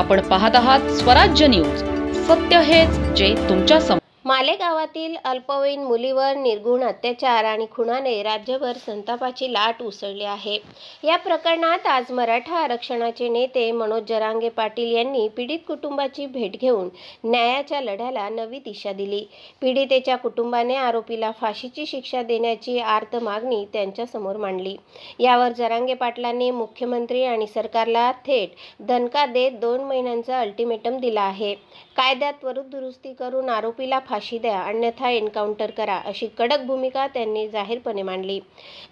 आपण पाहत आहात स्वराज्य न्यूज। सत्य हेच जे तुमच्या समोर। मालेगावातील अल्पवयीन मुलीवर निर्घृण अत्याचार आणि खुनाने राज्यभर संतापाची लाट उसळली आहे। या प्रकरणात आज मराठा आरक्षणाचे नेते मनोज जरांगे पाटील यांनी पीडित कुटुंबाची भेट घेऊन न्यायाच्या लढ्याला नवी दिशा दिली। पीडितेच्या कुटुंबाने आरोपीला फाशीची शिक्षा देण्याची आर्त मागणी त्यांच्या समोर मांडली। यावर जरांगे पाटलांनी मुख्यमंत्री आणि सरकारला थेट दणका देत 2 महिन्यांचा अल्टिमेटम दिला आहे। कायद्यात त्वरित दुरुस्ती करून आरोपीला फाशी द्या, अन्यथा एन्काउंटर करा, अशी कडक भूमिका त्यांनी जाहीरपणे मांडली।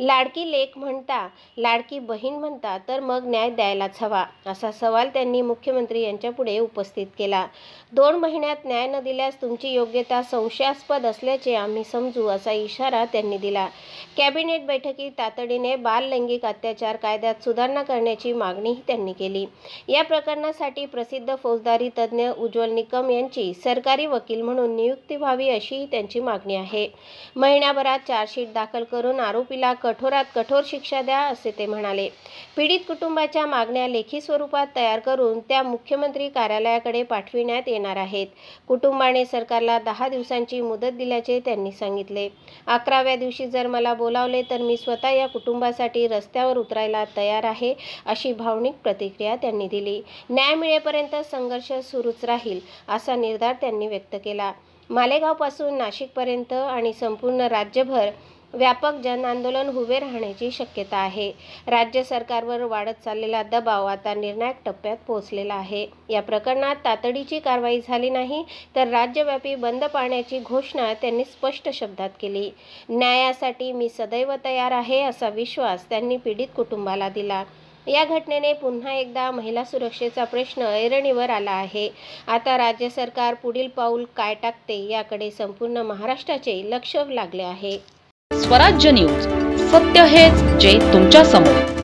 लाडकी लेक म्हणता, लाडकी बहीण म्हणता, तर मग न्याय द्यायलाच हवा, असा सवाल त्यांनी मुख्यमंत्री यांच्यापुढे उपस्थित केला। 2 महिन्यात न्याय न दिल्यास तुमची योग्यता संशयास्पद असल्याचे आम्ही समजू, असा इशारा त्यांनी दिला। कॅबिनेट बैठकीत तातडीने बाल लैंगिक अत्याचार कायद्यात सुधारणा करण्याची मागणीही त्यांनी केली। या प्रकरणासाठी प्रसिद्ध फौजदारी तज्ज्ञ उज्ज्वल निकम यांची सरकारी वकील म्हणून नियुक्ती व्हावी, अशी त्यांची मागणी आहे। महिन्याभरात चार्जशीट दाखल करून आरोपीला कठोरात कठोर शिक्षा द्या, असे ते म्हणाले। पीडित कुटुंबाच्या मागण्या लेखी स्वरूपात तयार करून त्या मुख्यमंत्री कार्यालयाकडे पाठविण्यात येणार आहेत। कुटुंबाने सरकारला 10 दिवसांची मुदत दिल्याचे त्यांनी सांगितले। 11व्या दिवशी जर मला बोलावले तर मी स्वतः या कुटुंबासाठी रस्त्यावर उतरायला तयार आहे, अशी भावनिक प्रतिक्रिया त्यांनी दिली। न्याय मिळेपर्यंत संघर्ष सुरूच राहील, असा निर्धार त्यांनी व्यक्त केला। मालेगावपासून नाशिकपर्यंत आणि संपूर्ण राज्यभर व्यापक जन आंदोलन उभे राहण्याची शक्यता आहे। राज्य सरकारवर वाढत चाललेला दबाव आता निर्णायक टप्प्यात पोहोचलेला आहे। या प्रकरणात तातडीची कारवाई झाली नाही तर राज्यव्यापी बंद पाळण्याची घोषणा त्यांनी स्पष्ट शब्दात केली। न्यायासाठी मी सदैव तयार आहे, असा विश्वास त्यांनी पीडित कुटुंबाला दिला। या घटनेने पुन्हा एकदा महिला सुरक्षेचा प्रश्न ऐरणीवर आला आहे। आता राज्य सरकार पुढील पाऊल काय टाकते, याकडे संपूर्ण महाराष्ट्राचे लक्ष लागले आहे। स्वराज्य न्यूज, सत्य हेच जे तुमच्या समोर।